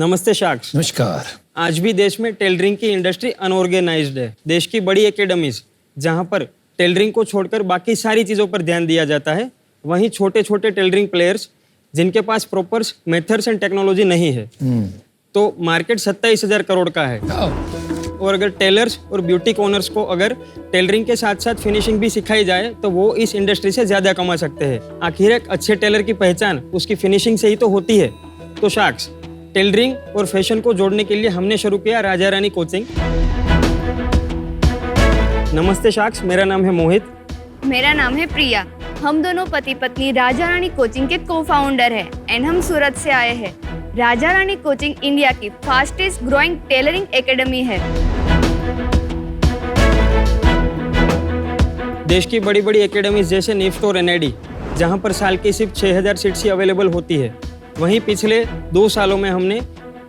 नमस्ते शाक्स। नमस्कार। आज भी देश में टेलरिंग की इंडस्ट्री अनऑर्गेनाइज्ड है। देश की बड़ी एकेडमीज जहां पर टेलरिंग को छोड़कर बाकी सारी चीज़ों पर ध्यान दिया जाता है, वहीं छोटे छोटे टेलरिंग प्लेयर्स जिनके पास प्रॉपर मेथड्स एंड टेक्नोलॉजी नहीं है, तो मार्केट 27,000 करोड़ का है। और अगर टेलर्स और ब्यूटी ऑनर्स को अगर टेलरिंग के साथ साथ फिनिशिंग भी सिखाई जाए तो वो इस इंडस्ट्री से ज़्यादा कमा सकते हैं। आखिर एक अच्छे टेलर की पहचान उसकी फिनिशिंग से ही तो होती है। तो शाक्स, टेलरिंग और फैशन को जोड़ने के लिए हमने शुरू किया राजा रानी कोचिंग। नमस्ते शाक्स, मेरा नाम है मोहित। मेरा नाम है प्रिया। हम दोनों पति पत्नी राजा रानी कोचिंग के को-फाउंडर हैं एंड हम सूरत से आए हैं। राजा रानी कोचिंग इंडिया की फास्टेस्ट ग्रोइंग टेलरिंग एकेडमी है। देश की बड़ी बड़ी एकेडमीज जैसे निफ्ट और एनआईडी, जहां पर साल की सिर्फ 6,000 सीट्स ही अवेलेबल होती है, वहीं पिछले 2 सालों में हमने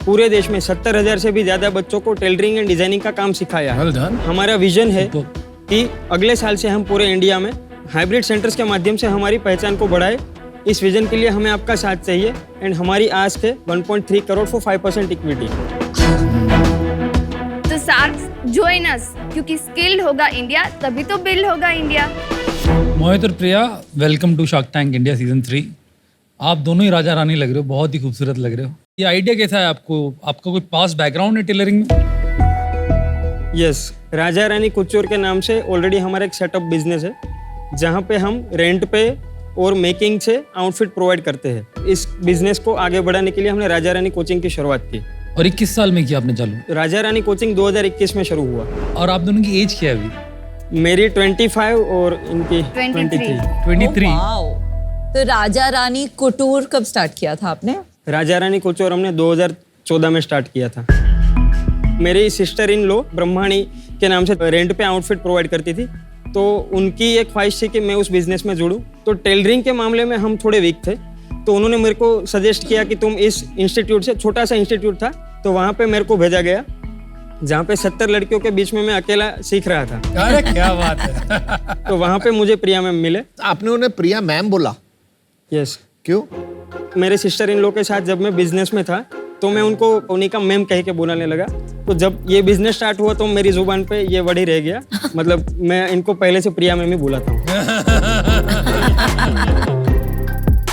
पूरे देश में 70,000 से भी ज़्यादा बच्चों को टेलरिंग एंड डिजाइनिंग का काम सिखाया। हमारा विजन है कि अगले साल से हम पूरे इंडिया में हाइब्रिड सेंटर्स के माध्यम से हमारी पहचान को बढ़ाए। इस विजन के लिए हमें आपका साथ चाहिए एंड हमारी आस्क है 1.3 करोड़ फॉर 5% इक्विटी। तो सार्क्स जॉइन अस, क्योंकि स्किल्ड होगा इंडिया तभी तो बिल्ड होगा इंडिया। मोहित और Priya, welcome to shark tank India season 3। आप दोनों ही राजा रानी लग रहे हो, बहुत ही खूबसूरत लग रहे हो। ये आइडिया कैसा है आपको? आपका कोई पास बैकग्राउंड है टेलरिंग में? यस, राजा रानी कुचोर के नाम से ऑलरेडी हमारा एक सेटअप बिजनेस है, जहाँ पे हम रेंट पे और मेकिंग से आउटफिट प्रोवाइड करते हैं। इस बिजनेस को आगे बढ़ाने के लिए हमने राजा रानी कोचिंग की शुरुआत की। और 21 साल में किया आपने चालू? राजा रानी कोचिंग 2021 में शुरू हुआ। और आप दोनों की एज क्या है अभी? मेरी 25 और इनकी 23। तो राजा रानी कुटूर कब स्टार्ट किया था आपने? राजा रानी कोचोर हमने 2014 में स्टार्ट किया था। मेरी सिस्टर इन लो ब्रह्माणी के नाम से रेंट पे आउटफिट प्रोवाइड करती थी, तो उनकी एक ख्वाहिश थी कि मैं उस बिजनेस में जुड़ूं। तो टेलरिंग के मामले में हम थोड़े वीक थे, तो उन्होंने मेरे को सजेस्ट किया कि तुम इस इंस्टीट्यूट से, छोटा सा इंस्टीट्यूट था, तो वहाँ पे मेरे को भेजा गया, जहाँ पे 70 लड़कियों के बीच में मैं अकेला सीख रहा था। अरे क्या बात है। तो वहाँ पे मुझे प्रिया मैम मिले। आपने उन्हें प्रिया मैम बोला? यस। क्यों? मेरे सिस्टर इन लॉ के साथ जब मैं बिजनेस में था, तो मैं उनको उन्हीं का मैम कह के बुलाने लगा। तो जब ये बिजनेस स्टार्ट हुआ तो मेरी जुबान पे ये वर्ड ही रह गया। मतलब मैं इनको पहले से प्रिया मैम ही बुलाता हूँ।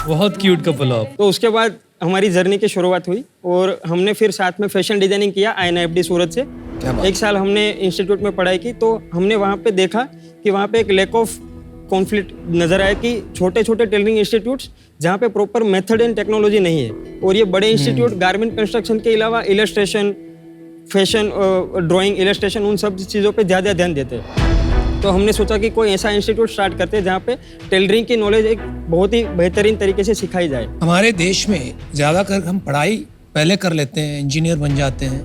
बहुत क्यूट कपल हो आप। तो उसके बाद हमारी जर्नी की शुरुआत हुई और हमने फिर साथ में फैशन डिजाइनिंग किया INFD सूरत से। 1 साल हमने इंस्टीट्यूट में पढ़ाई की, तो हमने वहाँ पे देखा कि वहाँ पे एक लैक ऑफ कॉन्फ्लिक्ट नजर आया कि छोटे छोटे टेलरिंग इंस्टीट्यूट्स जहाँ पे प्रॉपर मेथड एंड टेक्नोलॉजी नहीं है, और ये बड़े इंस्टीट्यूट गारमेंट कंस्ट्रक्शन के अलावा इलस्ट्रेशन, फैशन, ड्राइंग, इलस्ट्रेशन, उन सब चीज़ों पे ज़्यादा ध्यान देते हैं। तो हमने सोचा कि कोई ऐसा इंस्टीट्यूट स्टार्ट करते हैं जहाँ पे टेलरिंग की नॉलेज एक बहुत ही बेहतरीन तरीके से सिखाई जाए। हमारे देश में ज़्यादातर हम पढ़ाई पहले कर लेते हैं, इंजीनियर बन जाते हैं,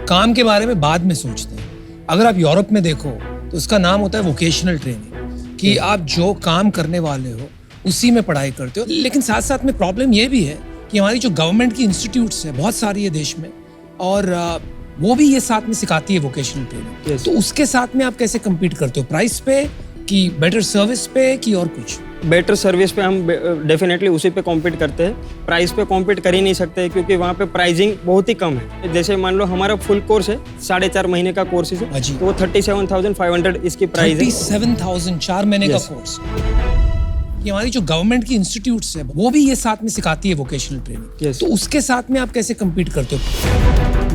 काम के बारे में बाद में सोचते हैं। अगर आप यूरोप में देखो तो उसका नाम होता है वोकेशनल ट्रेनिंग, कि आप जो काम करने वाले हो उसी में पढ़ाई करते हो। लेकिन साथ साथ में प्रॉब्लम ये भी है कि हमारी जो गवर्नमेंट की इंस्टीट्यूट्स है बहुत सारी है देश में, और वो भी ये साथ में सिखाती है वोकेशनल ट्रेनिंग। तो उसके साथ में आप कैसे कम्पीट करते हो? प्राइस पे कि बेटर सर्विस पे कि और कुछ? बेटर सर्विस पे हम डेफिनेटली उसी पे कॉम्पीट करते हैं। प्राइस पे कॉम्पीट कर ही नहीं सकते, क्योंकि वहाँ पे प्राइसिंग बहुत ही कम है। जैसे मान लो हमारा फुल कोर्स है, 4.5 महीने का कोर्स है, तो वो 37,500 इसकी प्राइस है। 37,000 4 महीने का कोर्स। कि हमारी जो गवर्नमेंट की इंस्टीट्यूट्स है वो भी ये साथ में सिखाती है वोकेशनल ट्रेनिंग। तो उसके साथ में आप कैसे कम्पीट करते हो?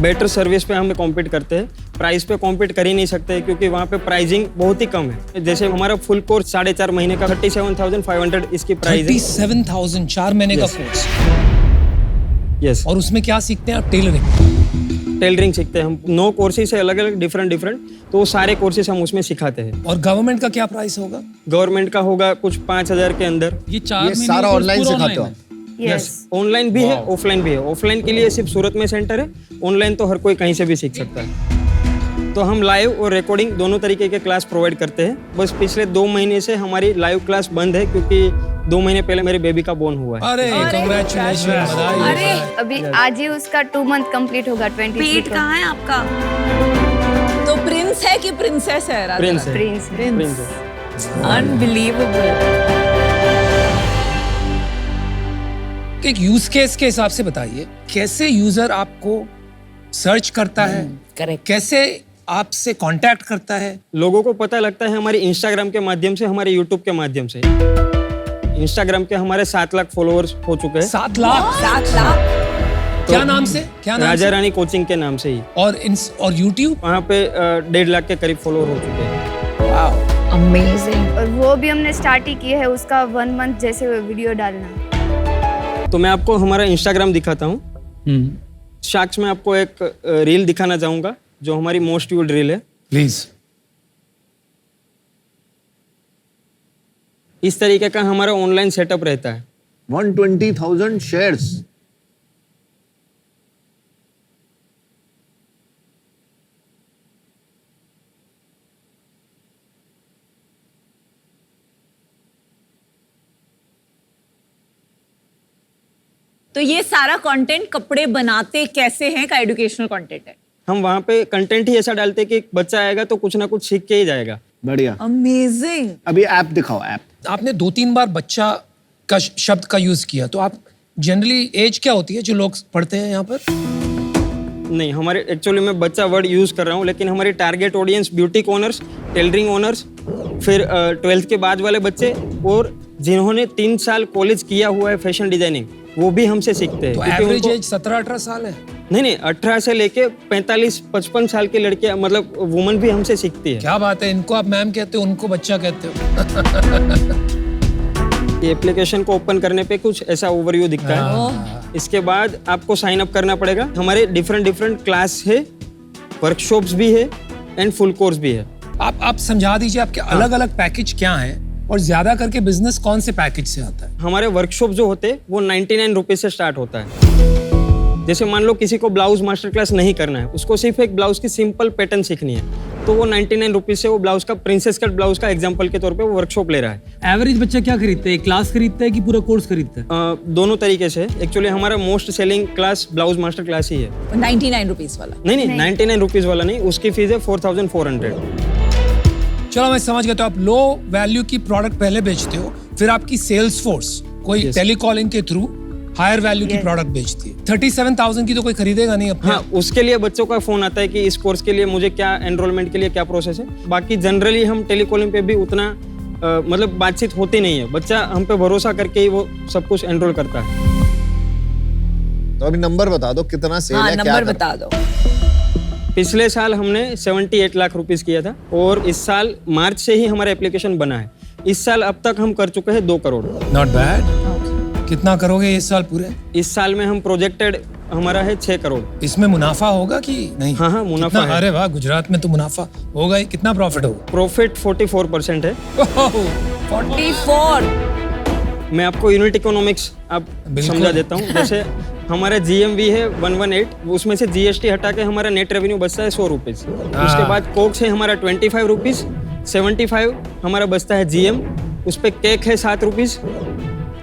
बेटर सर्विस पे हम कॉम्पीट करते हैं, प्राइस पे कॉम्पीट कर ही नहीं सकते, क्योंकि वहाँ पे प्राइसिंग बहुत ही कम है। जैसे हमारा फुल कोर्स 4.5 महीने का 37,500 इसकी प्राइस है। 37,000 4 महीने का कोर्स। यस। और उसमें क्या सीखते हैं आप? टेलरिंग सीखते हैं हम। 9 कोर्सेज है अलग अलग, डिफरेंट, तो वो सारे कोर्सेज हम उसमें सिखाते हैं। और गवर्नमेंट का क्या प्राइस होगा? गवर्नमेंट का होगा कुछ 5,000 के अंदर। ये सारा ऑनलाइन सिखाते हो? यस, ऑनलाइन भी है, ऑफलाइन भी है। ऑफलाइन के लिए सिर्फ सूरत में सेंटर है, ऑनलाइन तो हर कोई कहीं से भी सीख सकता है। तो हम लाइव और रिकॉर्डिंग दोनों तरीके के क्लास प्रोवाइड करते हैं। बस पिछले 2 महीने से हमारी लाइव क्लास बंद है, क्योंकि 2 महीने पहले मेरे बेबी का बोर्न हुआ है। अरे कांग्रेचुलेशन, बधाई। अरे अभी आज ही उसका 2 मंथ कंप्लीट होगा। 23 पेट कहाँ है आपका? तो प्रिंस है कि प्रिंसेस है? प्रिंस है। प्रिंस। अनबिलीवेबल। एक यूज केस के हिसाब से बताइए, कैसे यूजर आपको सर्च करता है, करेक्ट। कैसे आपसे कांटेक्ट करता है? लोगों को पता लगता है हमारे इंस्टाग्राम के माध्यम से, हमारे यूट्यूब के माध्यम से। इंस्टाग्राम के हमारे 7 लाख फॉलोअर्स हो चुके हैं। 7 लाख? 7 लाख। क्या नाम से? क्या नाम राजा से? रानी कोचिंग के नाम से ही। और यूट्यूब? वहाँ पे 1.5 लाख के करीब फॉलोअर हो चुके हैं। वाह, अमेजिंग। और वो भी हमने स्टार्ट ही किया है उसका 1 मंथ जैसे वीडियो डालना। तो मैं आपको हमारा इंस्टाग्राम दिखाता हूँ। शार्क्स में आपको एक रील दिखाना चाहूँगा जो हमारी मोस्ट व्यूड रील है। प्लीज। इस तरीके का हमारा ऑनलाइन सेटअप रहता है। 120,000 शेयर्स। तो ये सारा कंटेंट कपड़े बनाते कैसे हैं का एजुकेशनल कंटेंट है। हम वहाँ पे कंटेंट ही ऐसा डालते हैं कि बच्चा आएगा तो कुछ ना कुछ सीख के ही जाएगा। बढ़िया। अमेजिंग। अभी ऐप दिखाओ, ऐप। आपने 2-3 बार बच्चा का शब्द का यूज किया, तो आप जनरली एज क्या होती है जो लोग पढ़ते हैं यहाँ पर? नहीं, हमारे एक्चुअली मैं बच्चा वर्ड यूज कर रहा हूँ, लेकिन हमारी target audience boutique owners, tailoring owners, फिर 12th के बाद वाले बच्चे और जिन्होंने 3 साल कॉलेज किया हुआ है फैशन डिजाइनिंग, वो भी हमसे सीखते हैं। तो क्योंकि एवरेज उनको- एज 17-18 साल है। नहीं, 18 से लेके 45-55 साल के लड़के, मतलब वुमन भी हमसे सीखती है। क्या बात है, इनको आप मैम कहते हो, उनको बच्चा कहते हो। ये एप्लीकेशन को ओपन करने पे कुछ ऐसा ओवरव्यू दिखता है। इसके बाद आपको साइन अप करना पड़ेगा। हमारे डिफरेंट क्लास है, वर्कशॉप्स भी है एंड फुल कोर्स भी है। आप समझा दीजिए आपके अलग अलग पैकेज क्या हैं और ज्यादा करके बिजनेस कौन से पैकेज से आता है? हमारे वर्कशॉप जो होते हैं वो 99 रुपीज से स्टार्ट होता है। जैसे मान लो किसी को ब्लाउज मास्टर क्लास नहीं करना है, उसको सिर्फ एक ब्लाउज की सिंपल पैटर्न सीखनी है, तो वो 99 रुपीज से वो ब्लाउज का प्रिंसेस कट ब्लाउज का एग्जांपल के तौर पे वो वर्कशॉप ले रहा है। एवरेज बच्चा क्या खरीदता है? क्लास खरीदता है कि पूरा कोर्स खरीदता है? दोनों तरीके से। एक्चुअली हमारा most selling class blouse master class ही है। 99 रुपीज वाला। नहीं, 99 रुपीज वाला नहीं, उसकी फीस है 4400। चलो मैं समझ गया। तो आप लो वैल्यू की प्रोडक्ट पहले बेचते हो, फिर आपकी सेल्स फोर्स कोई टेलीकॉलिंग के थ्रू हायर वैल्यू की प्रोडक्ट बेचती है। 37,000 की तो कोई खरीदेगा नहीं अपने। हाँ, उसके लिए बच्चों का फोन आता है कि इस कोर्स के लिए मुझे क्या एनरोलमेंट के लिए क्या प्रोसेस है। बाकी जनरली हम टेलीकॉलिंग पे भी उतना मतलब बातचीत होती नहीं है। बच्चा हम पे भरोसा करके ही वो सब कुछ एनरोल करता है। तो अभी नंबर बता दो, कितना सेल हाँ, है, क्या नंबर करता बता दो। पिछले साल हमने 78 लाख रुपीस किया था और इस साल मार्च से ही हमारा एप्लीकेशन बना है। इस साल अब तक हम कर चुके हैं 2 करोड़। Not bad. कितना करोगे इस साल पूरे? इस साल में हम प्रोजेक्टेड हमारा है 6 करोड़। इसमें मुनाफा होगा कि नहीं? हाँ, मुनाफा कितना? है। अरे वाह, गुजरात में तो मुनाफा होगा ही। कितना प्रॉफिट होगा? प्रॉफिट 44% है। 44। मैं आपको यूनिट इकोनॉमिक्स आप बिल्कुल। समझा देता हूँ। जैसे हमारा GMV है 118, उसमें से GST हटा के हमारा नेट रेवेन्यू बचता है 100 रुपीज। उसके बाद कोक्स है हमारा 25 रुपीज, 75 हमारा बचता है GM, उस पे केक है 7 रुपीज,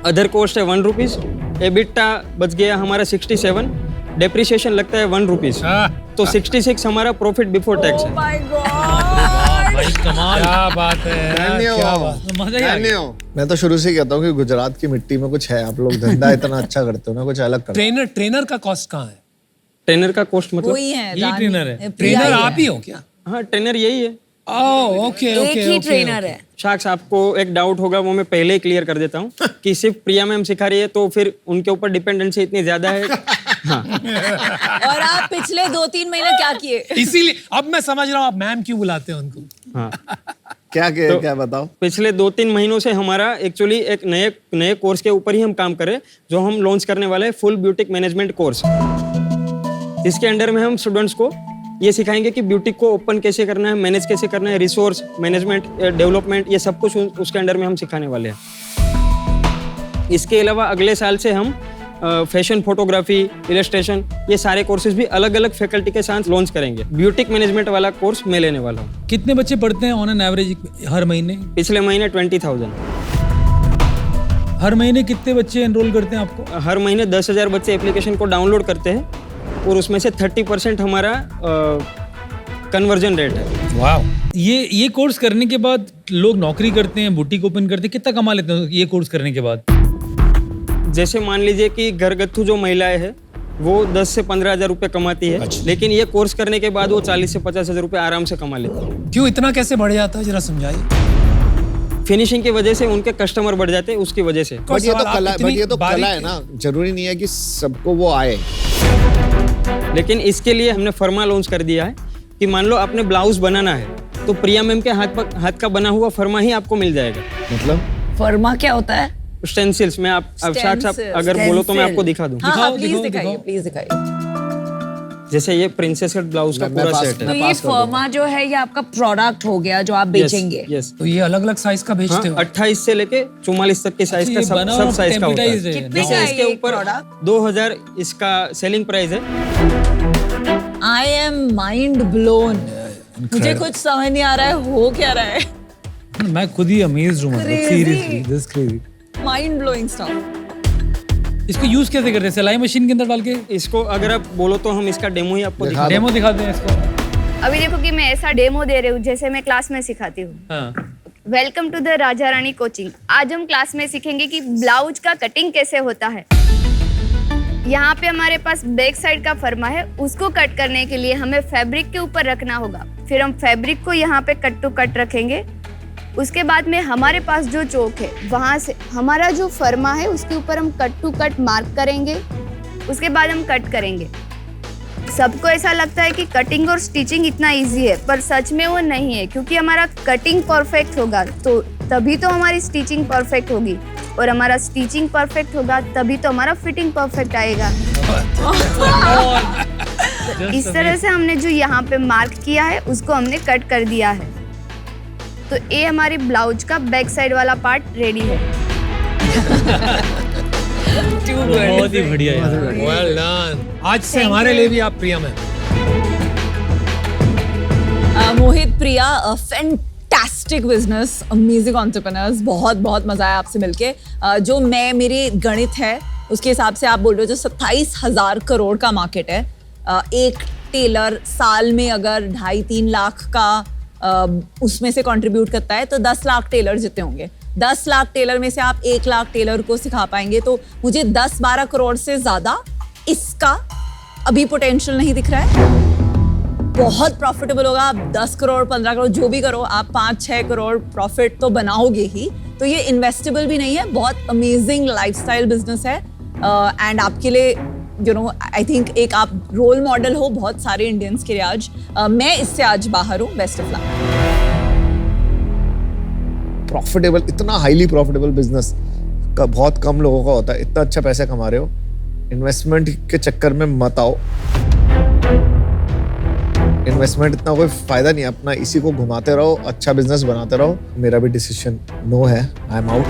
अदर कॉस्ट है 1 रुपीज, एबिटा बच गया हमारा 67, डेप्रिसिएशन लगता है 1 रुपीज, तो 66 हमारा प्रॉफिट बिफोर टैक्स है। My God. भाई कमाल। क्या बात है, क्या बात। मजा ही आ गया। मैं तो शुरू से ही कहता हूँ कि गुजरात की मिट्टी में कुछ है। आप लोग धंधा इतना अच्छा करते हो ना, कुछ अलग करते ट्रेनर का कॉस्ट कहाँ है? ट्रेनर का कॉस्ट मतलब? वही है, ये रानी- ट्रेनर है। प्रिया ट्रेनर ही आप है। ही हो क्या? हाँ, ट्रेनर यही है। ओह, ओके एक ओके ही ओके। ट्रेनर है। शाक्स, आपको एक डाउट होगा, वो मैं पहले ही क्लियर कर देता हूँ कि सिर्फ प्रिया मैम सिखा रही है तो फिर उनके ऊपर डिपेंडेंसी इतनी ज्यादा है। हाँ, और आप पिछले 2-3 महीने क्या किए? इसीलिए अब मैं समझ रहा हूँ आप मैम क्यों बुलाते हैं उनको। हाँ। क्या बताओ? पिछले 2-3 महीनों से हमारा एक्चुअली एक नए कोर्स के ऊपर ही हम काम कर रहे हैं, जो हम लॉन्च करने वाले हैं, फुल ब्यूटिक मैनेजमेंट कोर्स, जिसके अंडर में हम स्टूडेंट्स को ये सिखाएंगे कि ब्यूटिक को ओपन कैसे करना है, मैनेज कैसे करना है, रिसोर्स मैनेजमेंट, डेवलपमेंट, ये सब कुछ उसके अंडर में हम सिखाने वाले हैं। इसके अलावा अगले साल से हम फैशन फोटोग्राफी, इलस्ट्रेशन, ये सारे कोर्सेज भी अलग अलग फैकल्टी के साथ लॉन्च करेंगे। ब्यूटिक मैनेजमेंट वाला कोर्स मैं लेने वाला हूँ। कितने बच्चे पढ़ते हैं ऑन एन एवरेज हर महीने? पिछले महीने 20,000। हर महीने कितने बच्चे एनरोल करते हैं आपको? हर महीने 10,000 बच्चे एप्लीकेशन को डाउनलोड करते हैं और उसमें से 30% हमारा कन्वर्जन रेट है। वाह। ये कोर्स करने के बाद लोग नौकरी करते हैं, बुटीक ओपन करते हैं, कितना कमा लेते हैं ये कोर्स करने के बाद? जैसे मान लीजिए कि घरगथ्थू जो महिलाएं हैं वो 10 से 15 हज़ार रुपये कमाती है, लेकिन ये कोर्स करने के बाद वो 40 से 50 हज़ार रुपये आराम से कमा लेती है। क्यों इतना कैसे बढ़ जाता है, जरा समझाइए। फिनिशिंग की वजह से उनके कस्टमर बढ़ जाते हैं, उसकी वजह से। बट ये तो आप कला, इतनी बट ये तो कला बारीक- है ना, जरूरी नहीं है कि सबको वो आए। लेकिन इसके लिए हमने फर्मा लॉन्च कर दिया है कि मान लो आपने ब्लाउज बनाना है तो प्रिया मैम के हाथ का बना हुआ फर्मा ही आपको मिल जाएगा। मतलब फर्मा क्या होता है? स्टेंसिल्स में आप साथ साथ अगर बोलो तो मैं आपको दिखा दूं। हाँ, दिखाओ, प्लीज दिखाइए, दिखाओ। प्लीज दिखाइए। जैसे ये प्रिंसेस कट ब्लाउज का मैं पूरा पास- सेट तो है। ये फर्मा जो है ये आपका प्रोडक्ट हो गया जो आप बेचेंगे। यस। तो ये अलग अलग साइज का बेचते हो? 28 से लेके 44 तक के साइज अच्छा, का ये बना सब हुआ साइज का होता है। टेम्पलेटाइज्ड है। कितने जैसे का है इसके ये ऊपर प्रोडक्ट? 2000 इसका सेलिंग प्राइस है। I am mind blown. मुझे कुछ समझ नहीं आ रहा है हो क्या रहा है। मैं खुद ही अमेज्ड हूँ, मतलब Crazy. Seriously this crazy. Mind blowing stuff. इसको यूज कैसे करते हैं? सिलाई मशीन के अंदर डाल के इसको अगर आप बोलो तो हम इसका डेमो ही आपको दिखा डेमो दिखाते हैं इसको। अभी देखो कि मैं ऐसा डेमो दे रही हूँ जैसे मैं क्लास में सिखाती हूँ। हाँ, welcome to the Raja Rani coaching. आज हम क्लास में सीखेंगे कि ब्लाउज का कटिंग कैसे होता है। यहाँ पे हमारे पास बैक साइड का फर्मा है, उसको कट करने के लिए हमें फैब्रिक के ऊपर रखना होगा। फिर हम फैब्रिक को यहाँ पे कट टू कट रखेंगे। उसके बाद में हमारे पास जो चौक है वहाँ से हमारा जो फर्मा है उसके ऊपर हम कट टू कट मार्क करेंगे। उसके बाद हम कट करेंगे। सबको ऐसा लगता है कि कटिंग और स्टिचिंग इतना इजी है, पर सच में वो नहीं है, क्योंकि हमारा कटिंग परफेक्ट होगा तो तभी तो हमारी स्टिचिंग परफेक्ट होगी, और हमारा स्टिचिंग परफेक्ट होगा तभी तो हमारा फिटिंग परफेक्ट आएगा। इस तरह से हमने जो यहाँ पे मार्क किया है उसको हमने कट कर दिया है। तो ये हमारी ब्लाउज का बैक साइड वाला पार्ट रेडी है। बहुत ही बढ़िया यार। Well done. आज से हमारे लिए भी आप प्रिया मैम। मोहित, प्रिया, फैंटास्टिक बिजनेस, अमेजिंग एंटरप्रेन्योर्स। बहुत बहुत मजा आया आपसे मिलके। जो मेरे गणित है उसके हिसाब से आप बोल रहे हो जो 27,000 करोड़ का मार्केट है, एक टेलर साल में अगर 2.5-3 लाख का उसमें से कंट्रीब्यूट करता है तो 10 लाख टेलर जितने होंगे। 10 लाख टेलर में से आप 1 लाख टेलर को सिखा पाएंगे, तो मुझे 10-12 करोड़ से ज्यादा इसका अभी पोटेंशियल नहीं दिख रहा है। बहुत प्रॉफिटेबल होगा। आप 10 करोड़ 15 करोड़ जो भी करो, आप 5-6 करोड़ प्रॉफिट तो बनाओगे ही। तो ये इन्वेस्टेबल भी नहीं है, बहुत अमेजिंग लाइफस्टाइल बिजनेस है। एंड आपके लिए आई थिंक एक आप रोल मॉडल हो बहुत सारे इंडियंस के लिए आज। मैं इससे आज बाहर हूँ। Best of luck. प्रॉफिटेबल, इतना हाईली प्रॉफिटेबल बिजनेस का बहुत कम लोगों का होता है। इतना अच्छा पैसा कमा रहे हो, इन्वेस्टमेंट के चक्कर में मत आओ। इन्वेस्टमेंट इतना कोई फायदा नहीं है, अपना इसी को घुमाते रहो, अच्छा बिजनेस बनाते रहो। मेरा भी डिसीजन नो है, आई एम आउट।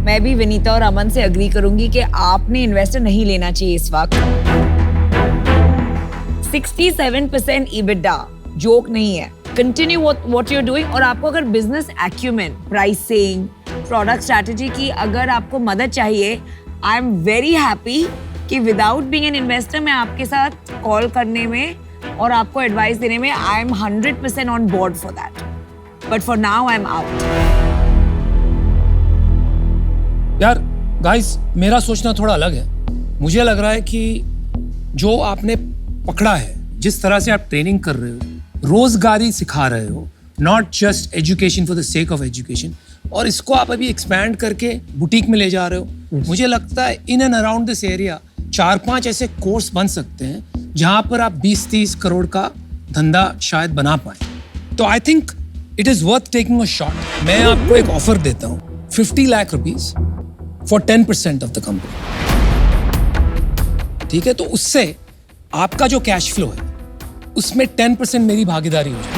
मैं भी विनीता और अमन से अग्री करूंगी कि आपने इन्वेस्टर नहीं लेना चाहिए इस वक्त। 67% EBITDA जोक नहीं है। Continue what you are doing. और आपको अगर business acumen, pricing, product strategy की अगर आपको मदद चाहिए, आई एम वेरी हैप्पी कि विदाउट बीइंग एन इन्वेस्टर मैं आपके साथ कॉल करने में और आपको एडवाइस देने में I am 100% on board for that. But for now I am out. यार गाइस, मेरा सोचना थोड़ा अलग है। मुझे लग रहा है कि जो आपने पकड़ा है, जिस तरह से आप ट्रेनिंग कर रहे हो, रोजगारी सिखा रहे हो, not just education for the sake of education, और इसको आप अभी एक्सपैंड करके बुटीक में ले जा रहे हो। मुझे लगता है in and around this area 4-5 ऐसे कोर्स बन सकते हैं जहां पर आप 20-30 करोड़ का धंधा शायद बना पाए। तो I think it is worth taking a shot. मैं आपको एक ऑफर देता हूँ, 50 lakh rupees for 10% of the company. ठीक है, तो उससे आपका जो कैश फ्लो है उसमें 10% मेरी भागीदारी हो जाएगी।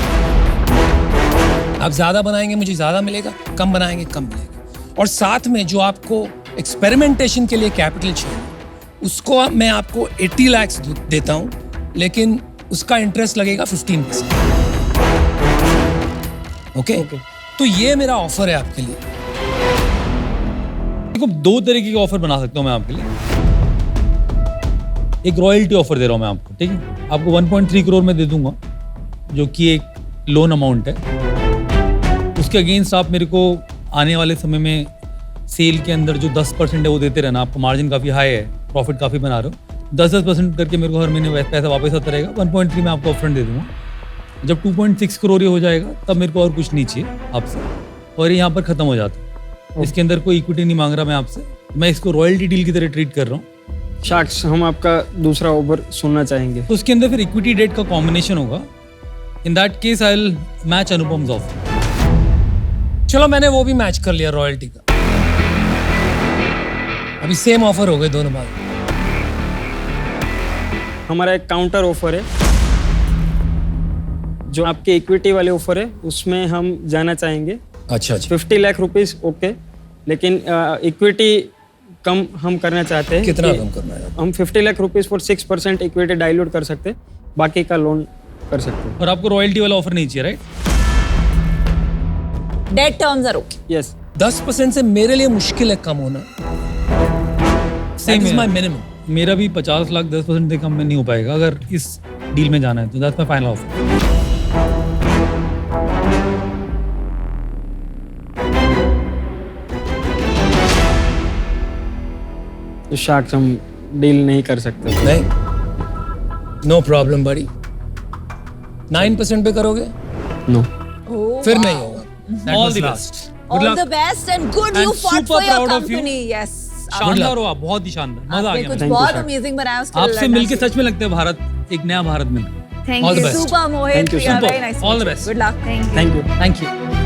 आप ज्यादा बनाएंगे मुझे ज्यादा मिलेगा, कम बनाएंगे कम मिलेगा। और साथ में जो आपको एक्सपेरिमेंटेशन के लिए कैपिटल चाहिए उसको मैं आपको 80 लाख देता हूं, लेकिन उसका इंटरेस्ट लगेगा 15%। ओके? तो ये मेरा ऑफर है आपके लिए। देखो, 2 तरीके के ऑफर बना सकता हूँ मैं आपके लिए। एक रॉयल्टी ऑफर दे रहा हूँ मैं आपको, ठीक है? आपको 1.3 करोड़ में दे दूंगा, जो कि एक लोन अमाउंट है। उसके अगेंस्ट आप मेरे को आने वाले समय में सेल के अंदर जो 10% है वो देते रहना, आपका मार्जिन काफ़ी हाई है, प्रॉफिट काफ़ी बना रहे हो, 10% करके मेरे को हर महीने पैसा वापस आता रहेगा। 1.3 मैं आपको अपफ्रंट दे दूंगा। जब 2.6 करोड़ हो जाएगा तब मेरे को और कुछ नहीं चाहिए आपसे, और ये यहाँ पर ख़त्म हो जाता है। इसके अंदर कोई इक्विटी नहीं मांग रहा मैं आपसे, मैं इसको रॉयल्टी डील की तरह ट्रीट कर रहा हूँ। शार्क्स, हम आपका दूसरा ऑफर सुनना चाहेंगे। तो उसके अंदर फिर इक्विटी डेट का कॉम्बिनेशन होगा। In that case I will match Anupam's offer. चलो मैंने वो भी मैच कर लिया रॉयल्टी का। अभी सेम ऑफर हो गए दोनों बार। हमारा एक काउंटर ऑफर है, जो आपके इक्विटी वाले ऑफर है उसमें हम जाना चाहेंगे। अच्छा 50 लाख रुपीस ओके, लेकिन इक्विटी कम हम करना चाहते हैं। कितना कि कम करना है? हम 50 lakh rupees for 6% equity dilute कर सकते हैं, बाकी का लोन कर सकते हैं। और आपको रॉयल्टी वाला ऑफर नहीं चाहिए, right? Debt terms are okay. Yes, 10% से मेरे लिए मुश्किल है कम होना। Same is my minimum. मेरा भी 50 लाख 10% से कम में नहीं हो पाएगा अगर इस डील में जाना है, तो दैट्स माय फाइनल ऑफर। तो शार्क्स हम डील नहीं कर सकते। नहीं, नो प्रॉब्लम बड़ी। 9% पे करोगे? नो, फिर नहीं होगा। All the best, good All luck, the best and good And you fought super for your proud of you. company. Yes. शानदार हो आप, बहुत ही शानदार, मजा आ आपने गया कुछ मुझे। you, बहुत sir. अमेजिंग बनाया उसके आपसे लिए मिलके सच में लगता है भारत एक नया भारत मिल रहा है। Thank All the you. best. Super Mohit, Thank you, Priya, super. very nice. All the best. Good luck. Thank you. Thank you. Thank you.